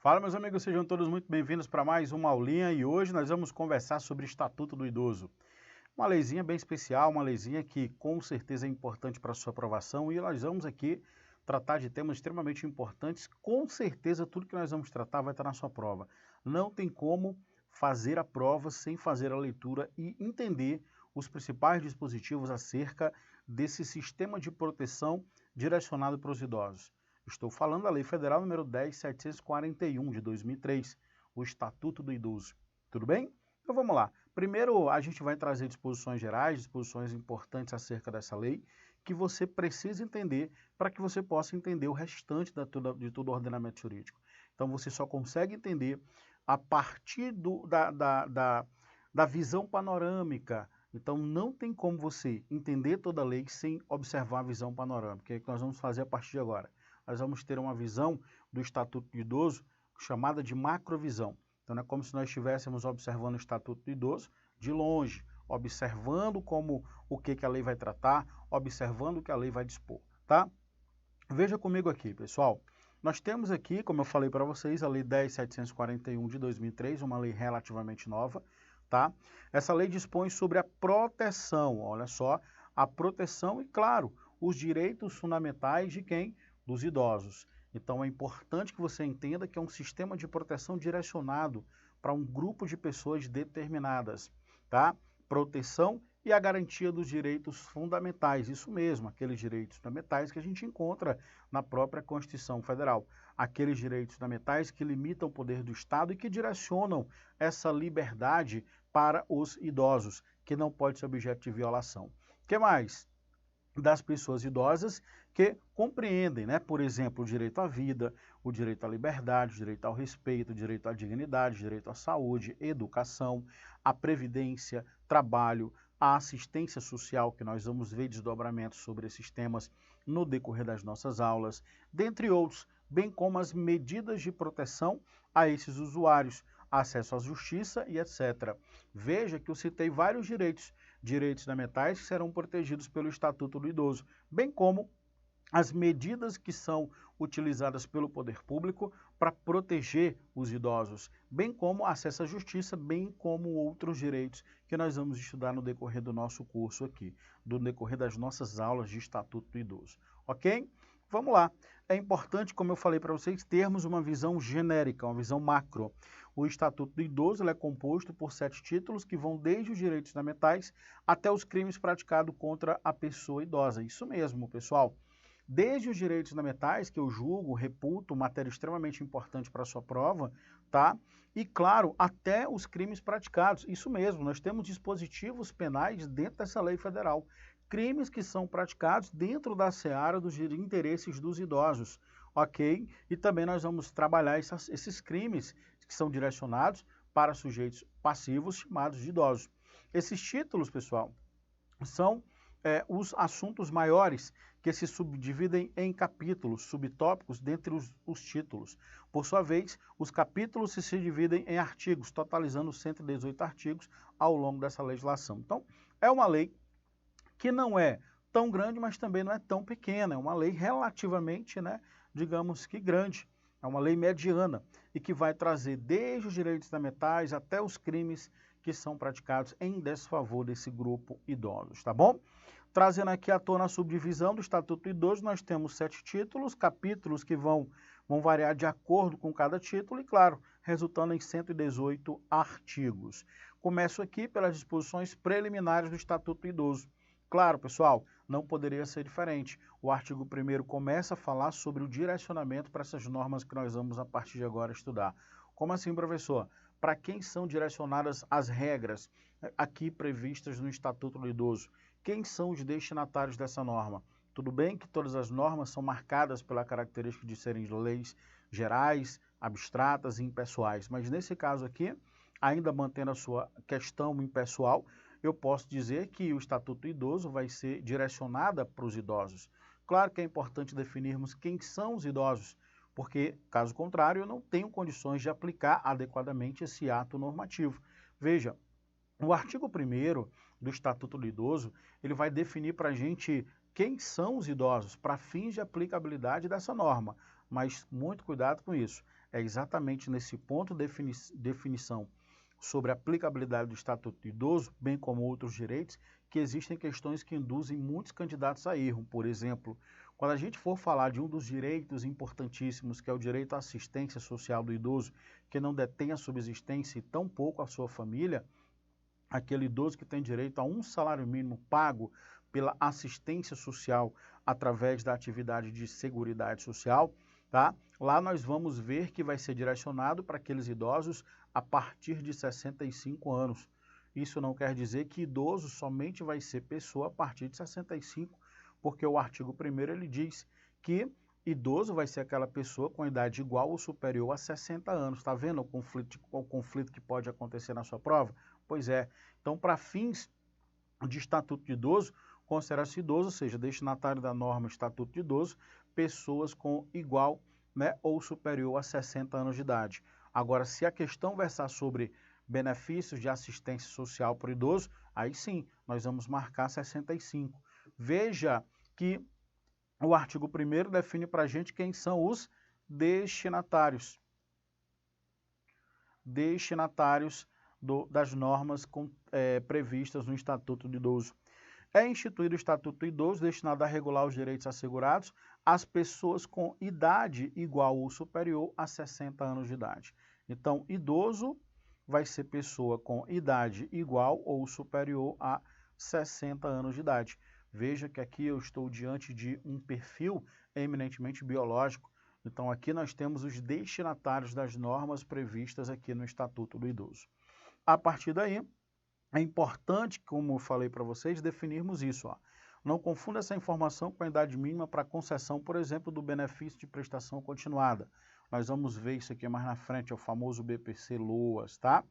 Fala, meus amigos, sejam todos muito bem-vindos para mais uma aulinha e hoje nós vamos conversar sobre o Estatuto do Idoso. Uma leizinha bem especial, uma leizinha que com certeza é importante para a sua aprovação e nós vamos aqui tratar de temas extremamente importantes. Com certeza tudo que nós vamos tratar vai estar na sua prova. Não tem como fazer a prova sem fazer a leitura e entender os principais dispositivos acerca desse sistema de proteção direcionado para os idosos. Estou falando da Lei Federal número 10.741 de 2003, o Estatuto do Idoso. Tudo bem? Então vamos lá. Primeiro a gente vai trazer disposições gerais, disposições importantes acerca dessa lei, que você precisa entender para que você possa entender o restante de todo o ordenamento jurídico. Então você só consegue entender a partir da visão panorâmica. Então não tem como você entender toda a lei sem observar a visão panorâmica, que é o que nós vamos fazer a partir de agora. Nós vamos ter uma visão do Estatuto do Idoso chamada de macrovisão. Então é como se nós estivéssemos observando o Estatuto do Idoso de longe, observando o que a lei vai tratar, observando o que a lei vai dispor, tá? Veja comigo aqui, pessoal. Nós temos aqui, como eu falei para vocês, a Lei 10.741 de 2003, uma lei relativamente nova, tá? Essa lei dispõe sobre a proteção, olha só, a proteção e, claro, os direitos fundamentais de quem? Dos idosos. Então é importante que você entenda que é um sistema de proteção direcionado para um grupo de pessoas determinadas, tá? Proteção e a garantia dos direitos fundamentais, isso mesmo, aqueles direitos fundamentais que a gente encontra na própria Constituição Federal, aqueles direitos fundamentais que limitam o poder do Estado e que direcionam essa liberdade para os idosos, que não pode ser objeto de violação. O que mais? Das pessoas idosas que compreendem, né? Por exemplo, o direito à vida, o direito à liberdade, o direito ao respeito, o direito à dignidade, o direito à saúde, educação, à previdência, trabalho, a assistência social, que nós vamos ver desdobramentos sobre esses temas no decorrer das nossas aulas, dentre outros, bem como as medidas de proteção a esses usuários, acesso à justiça e etc. Veja que eu citei vários direitos fundamentais que serão protegidos pelo Estatuto do Idoso, bem como as medidas que são utilizadas pelo poder público para proteger os idosos, bem como acesso à justiça, bem como outros direitos que nós vamos estudar no decorrer do nosso curso aqui, no decorrer das nossas aulas de Estatuto do Idoso, ok? Vamos lá. É importante, como eu falei para vocês, termos uma visão genérica, uma visão macro. O Estatuto do Idoso é composto por 7 títulos que vão desde os direitos fundamentais até os crimes praticados contra a pessoa idosa. Isso mesmo, pessoal. Desde os direitos fundamentais, que eu julgo, reputo, matéria extremamente importante para a sua prova, tá? E, claro, até os crimes praticados. Isso mesmo, nós temos dispositivos penais dentro dessa lei federal. Crimes que são praticados dentro da seara dos interesses dos idosos, ok? E também nós vamos trabalhar esses crimes que são direcionados para sujeitos passivos chamados de idosos. Esses títulos, pessoal, são os assuntos maiores que se subdividem em capítulos, subtópicos dentre os títulos. Por sua vez, os capítulos se dividem em artigos, totalizando 118 artigos ao longo dessa legislação. Então, é uma lei que não é tão grande, mas também não é tão pequena. É uma lei relativamente, né, digamos que grande. É uma lei mediana e que vai trazer desde os direitos fundamentais até os crimes que são praticados em desfavor desse grupo idosos, tá bom? Trazendo aqui à tona a subdivisão do Estatuto do Idoso, nós temos 7 títulos, capítulos que vão variar de acordo com cada título e, claro, resultando em 118 artigos. Começo aqui pelas disposições preliminares do Estatuto do Idoso. Claro, pessoal, não poderia ser diferente. O artigo 1º começa a falar sobre o direcionamento para essas normas que nós vamos, a partir de agora, estudar. Como assim, professor? Para quem são direcionadas as regras aqui previstas no Estatuto do Idoso? Quem são os destinatários dessa norma? Tudo bem que todas as normas são marcadas pela característica de serem leis gerais, abstratas e impessoais, mas nesse caso aqui, ainda mantendo a sua questão impessoal, eu posso dizer que o Estatuto do Idoso vai ser direcionada para os idosos. Claro que é importante definirmos quem são os idosos, porque, caso contrário, eu não tenho condições de aplicar adequadamente esse ato normativo. Veja, o artigo 1º do Estatuto do Idoso, ele vai definir para a gente quem são os idosos, para fins de aplicabilidade dessa norma. mas muito cuidado com isso. É exatamente nesse ponto de definição sobre a aplicabilidade do Estatuto do Idoso, bem como outros direitos, que existem questões que induzem muitos candidatos a erro. Por exemplo, quando a gente for falar de um dos direitos importantíssimos, que é o direito à assistência social do idoso, que não detém a subsistência e tampouco a sua família, aquele idoso que tem direito a um salário mínimo pago pela assistência social através da atividade de seguridade social, tá? Lá nós vamos ver que vai ser direcionado para aqueles idosos a partir de 65 anos. Isso não quer dizer que idoso somente vai ser pessoa a partir de 65, porque o artigo 1º ele diz que idoso vai ser aquela pessoa com idade igual ou superior a 60 anos. Está vendo o conflito que pode acontecer na sua prova? Pois é. Então, para fins de Estatuto de Idoso, considera-se idoso, ou seja, destinatário da norma Estatuto de Idoso, pessoas com igual, né, ou superior a 60 anos de idade. Agora, se a questão versar sobre benefícios de assistência social para o idoso, aí sim, nós vamos marcar 65. Veja que o artigo 1º define para a gente quem são os destinatários. Das normas previstas no Estatuto do Idoso. É instituído o Estatuto do Idoso destinado a regular os direitos assegurados às pessoas com idade igual ou superior a 60 anos de idade. Então, idoso vai ser pessoa com idade igual ou superior a 60 anos de idade. Veja que aqui eu estou diante de um perfil eminentemente biológico. Então, aqui nós temos os destinatários das normas previstas aqui no Estatuto do Idoso. A partir daí, é importante, como eu falei para vocês, definirmos isso. Ó. Não confunda essa informação com a idade mínima para concessão, por exemplo, do benefício de prestação continuada. Nós vamos ver isso aqui mais na frente, é o famoso BPC-LOAS, tá?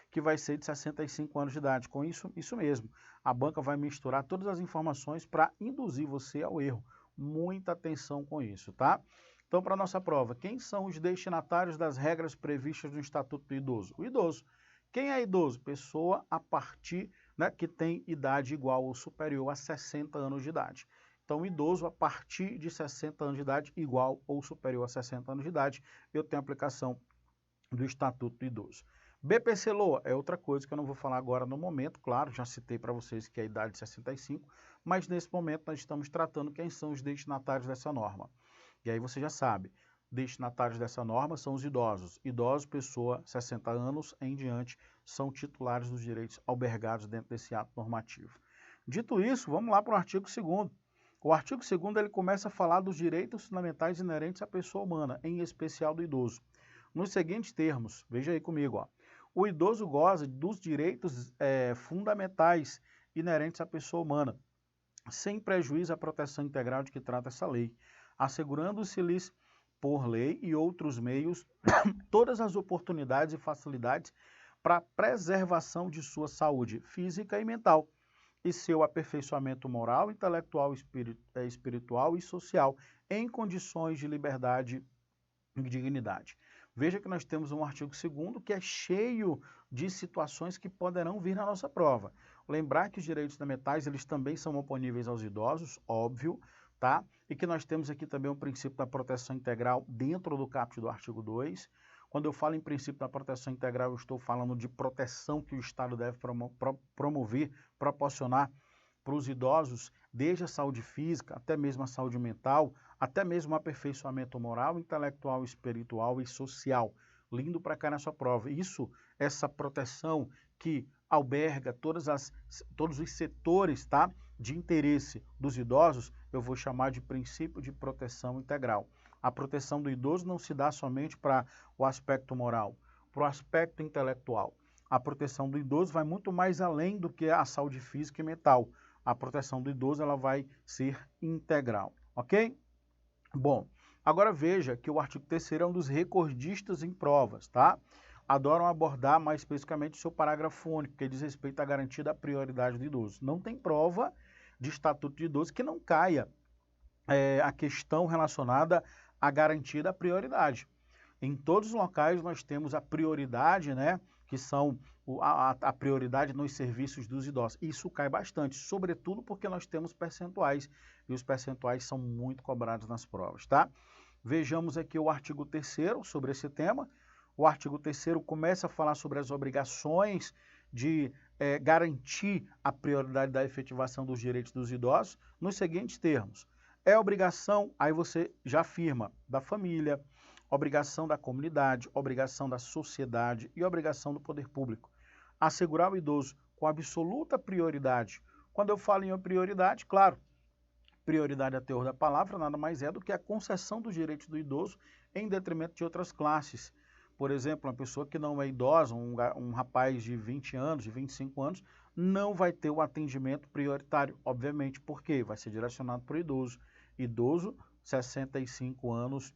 Que vai ser de 65 anos de idade. Com isso mesmo, a banca vai misturar todas as informações para induzir você ao erro. Muita atenção com isso, tá? Então, para a nossa prova, quem são os destinatários das regras previstas no Estatuto do Idoso? O idoso. Quem é idoso? Pessoa a partir, né, que tem idade igual ou superior a 60 anos de idade. Então, idoso a partir de 60 anos de idade, igual ou superior a 60 anos de idade, eu tenho aplicação do Estatuto do Idoso. BPC-LOA é outra coisa que eu não vou falar agora no momento, claro, já citei para vocês que é a idade de 65, mas nesse momento nós estamos tratando quem são os destinatários dessa norma. E aí você já sabe, destinatários dessa norma são os idosos. Idosos, pessoa 60 anos em diante, são titulares dos direitos albergados dentro desse ato normativo. Dito isso, vamos lá para o artigo 2º. O artigo 2º ele começa a falar dos direitos fundamentais inerentes à pessoa humana, em especial do idoso. Nos seguintes termos, veja aí comigo, ó. O idoso goza dos direitos fundamentais inerentes à pessoa humana, sem prejuízo à proteção integral de que trata essa lei, assegurando-se-lhes por lei e outros meios, todas as oportunidades e facilidades para a preservação de sua saúde física e mental e seu aperfeiçoamento moral, intelectual, espiritual e social em condições de liberdade e dignidade. Veja que nós temos um artigo 2º que é cheio de situações que poderão vir na nossa prova. Lembrar que os direitos fundamentais eles também são oponíveis aos idosos, óbvio, tá? E que nós temos aqui também o princípio da proteção integral dentro do caput do artigo 2. Quando eu falo em princípio da proteção integral, eu estou falando de proteção que o Estado deve promover, proporcionar para os idosos, desde a saúde física, até mesmo a saúde mental, até mesmo o aperfeiçoamento moral, intelectual, espiritual e social. Lindo para cá na sua prova. Isso, essa proteção que alberga todos os setores, tá, de interesse dos idosos, eu vou chamar de princípio de proteção integral. A proteção do idoso não se dá somente para o aspecto moral, para o aspecto intelectual. A proteção do idoso vai muito mais além do que a saúde física e mental. A proteção do idoso ela vai ser integral, ok? Bom, agora veja que o artigo 3º é um dos recordistas em provas, tá? Adoram abordar mais especificamente o seu parágrafo único, que diz respeito à garantia da prioridade do idoso. Não tem prova de Estatuto de Idoso que não caia a questão relacionada à garantia da prioridade. Em todos os locais nós temos a prioridade, né, que são a prioridade nos serviços dos idosos. Isso cai bastante, sobretudo porque nós temos percentuais, e os percentuais são muito cobrados nas provas, tá? Vejamos aqui o artigo 3º sobre esse tema. O artigo 3º começa a falar sobre as obrigações de garantir a prioridade da efetivação dos direitos dos idosos nos seguintes termos. É obrigação, aí você já afirma, da família, obrigação da comunidade, obrigação da sociedade e obrigação do poder público. Assegurar o idoso com absoluta prioridade. Quando eu falo em prioridade, claro, prioridade a teor da palavra nada mais é do que a concessão dos direitos do idoso em detrimento de outras classes. Por exemplo, uma pessoa que não é idosa, um rapaz de 20 anos, de 25 anos, não vai ter o atendimento prioritário, obviamente, porque vai ser direcionado para o idoso. Idoso, 65 anos,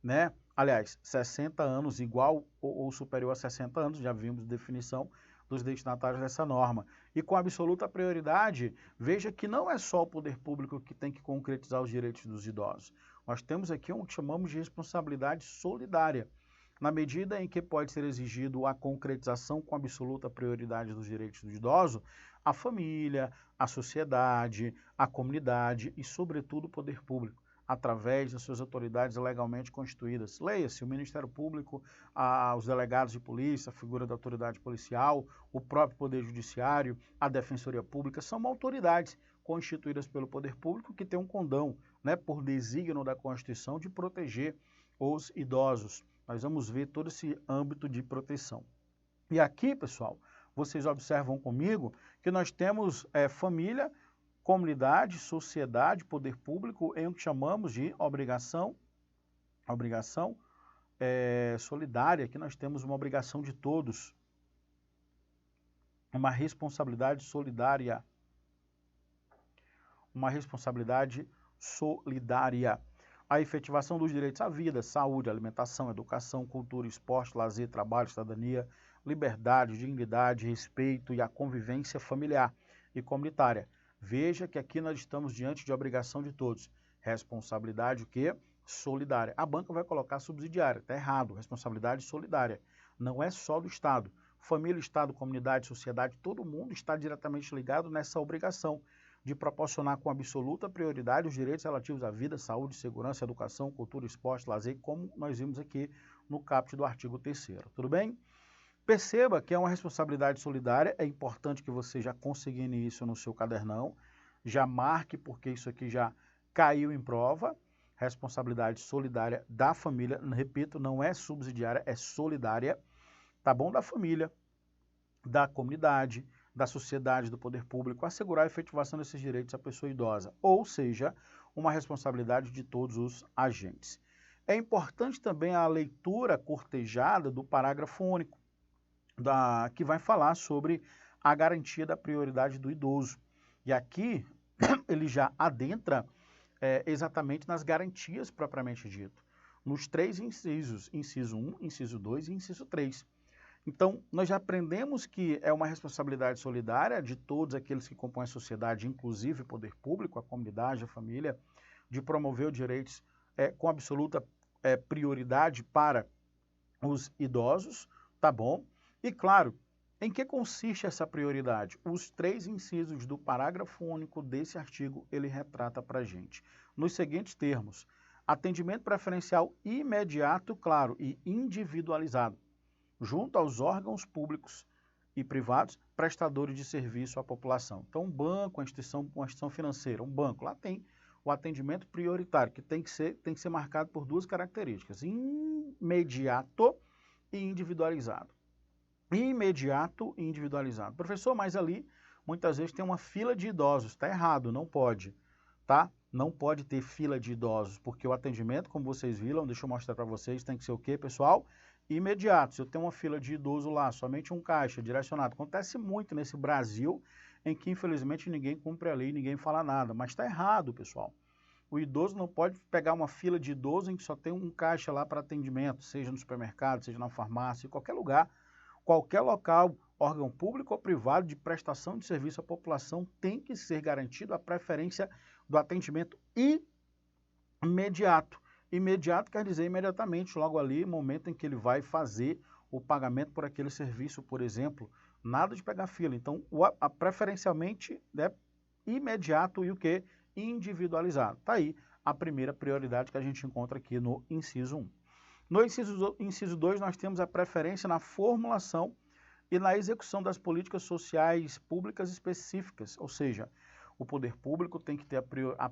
né? Aliás, 60 anos igual ou superior a 60 anos, já vimos definição dos destinatários dessa norma. E com absoluta prioridade, veja que não é só o poder público que tem que concretizar os direitos dos idosos. Nós temos aqui o que chamamos de responsabilidade solidária, na medida em que pode ser exigido a concretização com absoluta prioridade dos direitos do idoso, a família, a sociedade, a comunidade e, sobretudo, o poder público, através das suas autoridades legalmente constituídas. Leia-se o Ministério Público, os delegados de polícia, a figura da autoridade policial, o próprio Poder Judiciário, a Defensoria Pública, são autoridades constituídas pelo Poder Público que têm um condão, né, por desígnio da Constituição, de proteger os idosos. Nós vamos ver todo esse âmbito de proteção. E aqui, pessoal, vocês observam comigo que nós temos família, comunidade, sociedade, poder público em o que chamamos de obrigação solidária. Aqui nós temos uma obrigação de todos, uma responsabilidade solidária. Uma responsabilidade solidária. A efetivação dos direitos à vida, saúde, alimentação, educação, cultura, esporte, lazer, trabalho, cidadania, liberdade, dignidade, respeito e a convivência familiar e comunitária. Veja que aqui nós estamos diante de obrigação de todos. Responsabilidade o quê? Solidária. A banca vai colocar subsidiária, está errado. Responsabilidade solidária. Não é só do Estado. Família, Estado, comunidade, sociedade, todo mundo está diretamente ligado nessa obrigação de proporcionar com absoluta prioridade os direitos relativos à vida, saúde, segurança, educação, cultura, esporte, lazer, como nós vimos aqui no caput do artigo 3º. Tudo bem? Perceba que é uma responsabilidade solidária, é importante que você já consigne isso no seu cadernão, já marque porque isso aqui já caiu em prova. Responsabilidade solidária da família, repito, não é subsidiária, é solidária, tá bom? Da família, da comunidade, da sociedade, do poder público, assegurar a efetivação desses direitos à pessoa idosa, ou seja, uma responsabilidade de todos os agentes. É importante também a leitura cortejada do parágrafo único, que vai falar sobre a garantia da prioridade do idoso. E aqui ele já adentra exatamente nas garantias propriamente dito, nos 3 incisos, inciso 1, inciso 2 e inciso 3. Então, nós já aprendemos que é uma responsabilidade solidária de todos aqueles que compõem a sociedade, inclusive o poder público, a comunidade, a família, de promover os direitos com absoluta prioridade para os idosos, tá bom? E, claro, em que consiste essa prioridade? Os 3 incisos do parágrafo único desse artigo, ele retrata para a gente. Nos seguintes termos: atendimento preferencial imediato, claro, e individualizado, junto aos órgãos públicos e privados prestadores de serviço à população. Então, um banco, uma instituição financeira, um banco, lá tem o atendimento prioritário, que tem que ser marcado por 2 características: imediato e individualizado. Imediato e individualizado. Professor, mas ali muitas vezes tem uma fila de idosos. Está errado, não pode, tá? Não pode ter fila de idosos, porque o atendimento, como vocês viram, deixa eu mostrar para vocês, tem que ser o quê, pessoal? Imediato. Se eu tenho uma fila de idoso lá, somente um caixa direcionado. Acontece muito nesse Brasil, em que infelizmente ninguém cumpre a lei, ninguém fala nada. Mas está errado, pessoal. O idoso não pode pegar uma fila de idoso em que só tem um caixa lá para atendimento, seja no supermercado, seja na farmácia, em qualquer lugar. Qualquer local, órgão público ou privado de prestação de serviço à população tem que ser garantido a preferência do atendimento imediato. Imediato quer dizer imediatamente, logo ali, momento em que ele vai fazer o pagamento por aquele serviço, por exemplo. Nada de pegar fila. Então, preferencialmente, imediato e o quê? Individualizado. Está aí a primeira prioridade que a gente encontra aqui no inciso 1. No inciso 2, nós temos a preferência na formulação e na execução das políticas sociais públicas específicas, ou seja, o poder público tem que ter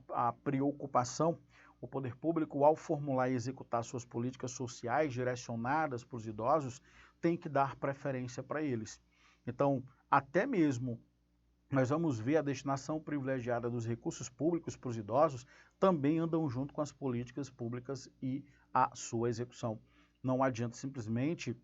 a preocupação, o poder público, ao formular e executar suas políticas sociais direcionadas para os idosos, tem que dar preferência para eles. Então, até mesmo nós vamos ver a destinação privilegiada dos recursos públicos para os idosos também andam junto com as políticas públicas e a sua execução. Não adianta simplesmente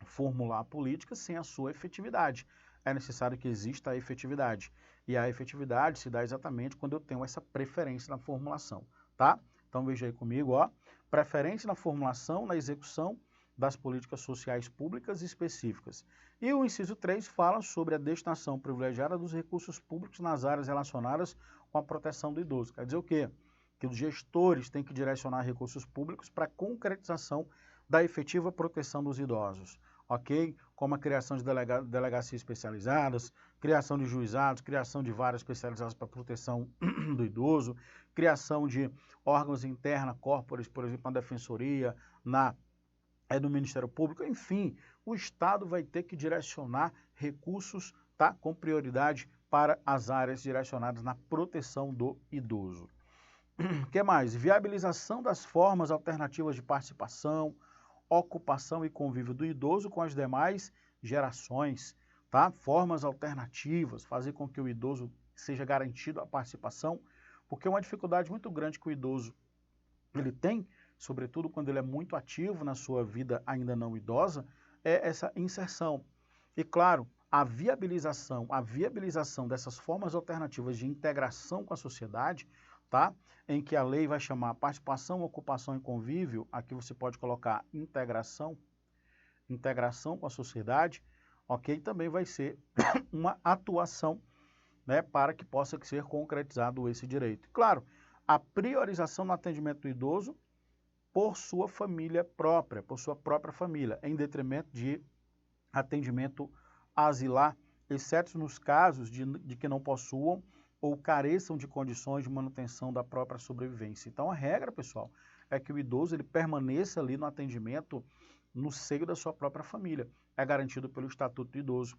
formular a política sem a sua efetividade. É necessário que exista a efetividade. E a efetividade se dá exatamente quando eu tenho essa preferência na formulação, tá? Então veja aí comigo, ó. Preferência na formulação, na execução das políticas sociais públicas específicas. E o inciso 3 fala sobre a destinação privilegiada dos recursos públicos nas áreas relacionadas com a proteção do idoso. Quer dizer o quê? Que os gestores têm que direcionar recursos públicos para a concretização da efetiva proteção dos idosos, ok? Como a criação de delegacias especializadas, criação de juizados, criação de varas especializadas para a proteção do idoso, criação de órgãos interna, corporis, por exemplo, na defensoria, no Ministério Público, enfim, o Estado vai ter que direcionar recursos, tá, com prioridade para as áreas direcionadas na proteção do idoso. O que mais? Viabilização das formas alternativas de participação, ocupação e convívio do idoso com as demais gerações, tá? Formas alternativas, fazer com que o idoso seja garantido a participação, porque uma dificuldade muito grande que o idoso ele tem, sobretudo quando ele é muito ativo na sua vida ainda não idosa, é essa inserção. E claro, a viabilização dessas formas alternativas de integração com a sociedade, tá? Em que a lei vai chamar participação, ocupação e convívio, aqui você pode colocar integração com a sociedade, ok? Também vai ser uma atuação, né, para que possa ser concretizado esse direito. Claro, a priorização no atendimento do idoso por sua família própria, por sua própria família, em detrimento de atendimento asilar, exceto nos casos de que não possuam ou careçam de condições de manutenção da própria sobrevivência. Então, a regra, pessoal, é que o idoso ele permaneça ali no atendimento no seio da sua própria família. É garantido pelo Estatuto do Idoso.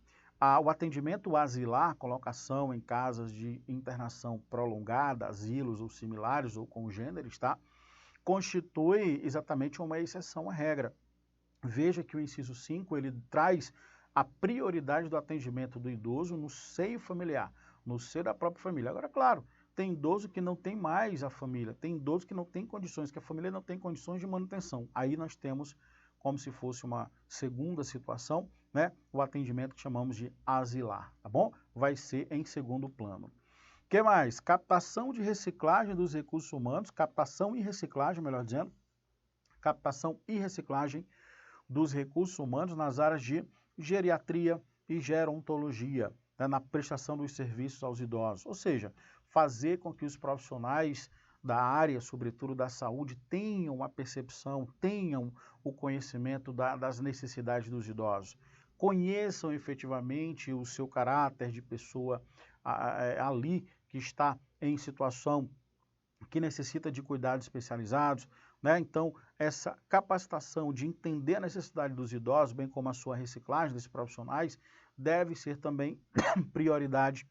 O atendimento asilar, colocação em casas de internação prolongada, asilos ou similares ou congêneres, tá? Constitui exatamente uma exceção à regra. Veja que o inciso 5, ele traz a prioridade do atendimento do idoso no seio familiar, no seio da própria família. Agora, claro, tem idoso que não tem mais a família, tem idoso que não tem condições, que a família não tem condições de manutenção. Aí nós temos, como se fosse uma segunda situação, né, o atendimento que chamamos de asilar, tá bom? Vai ser em segundo plano. O que mais? Captação de reciclagem dos recursos humanos, captação e reciclagem, melhor dizendo, captação e reciclagem dos recursos humanos nas áreas de geriatria e gerontologia, né, na prestação dos serviços aos idosos. Ou seja, fazer com que os profissionais da área, sobretudo da saúde, tenham a percepção, tenham o conhecimento das necessidades dos idosos. Conheçam efetivamente o seu caráter de pessoa ali que está em situação que necessita de cuidados especializados, né? Então, essa capacitação de entender a necessidade dos idosos, bem como a sua reciclagem desses profissionais, deve ser também prioridade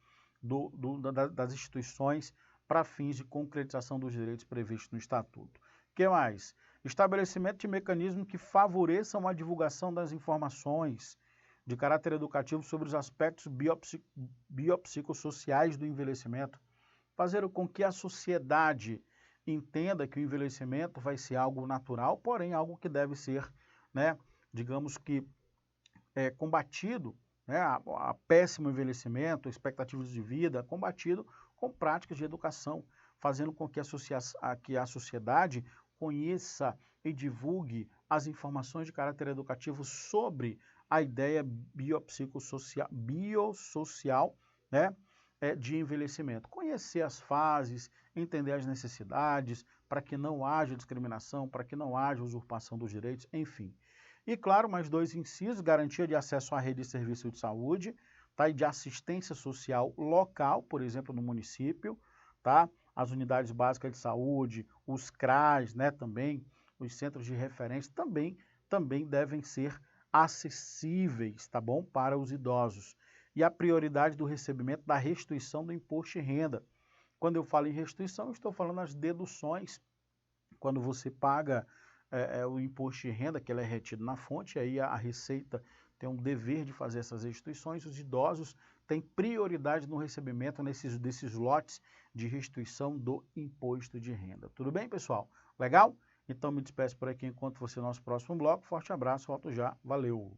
das instituições para fins de concretização dos direitos previstos no Estatuto. O que mais? Estabelecimento de mecanismos que favoreçam a divulgação das informações de caráter educativo sobre os aspectos biopsicossociais do envelhecimento, fazer com que a sociedade entenda que o envelhecimento vai ser algo natural, porém algo que deve ser, né, digamos que combatido, né, a péssimo envelhecimento, expectativas de vida, combatido com práticas de educação, fazendo com que a sociedade conheça e divulgue as informações de caráter educativo sobre a ideia biosocial, né, de envelhecimento. Conhecer as fases, entender as necessidades, para que não haja discriminação, para que não haja usurpação dos direitos, enfim. E claro, mais 2 incisos, garantia de acesso à rede de serviço de saúde, tá, e de assistência social local, por exemplo, no município, tá? as unidades básicas de saúde, os CRAs, né, também, os centros de referência, também devem ser acessíveis, tá bom? Para os idosos. E a prioridade do recebimento da restituição do imposto de renda. Quando eu falo em restituição, eu estou falando das deduções. Quando você paga o imposto de renda, que ele é retido na fonte, aí a Receita tem um dever de fazer essas restituições, os idosos têm prioridade no recebimento desses lotes de restituição do imposto de renda. Tudo bem, pessoal? Legal? Então me despeço por aqui enquanto você no nosso próximo bloco. Forte abraço, volto já. Valeu!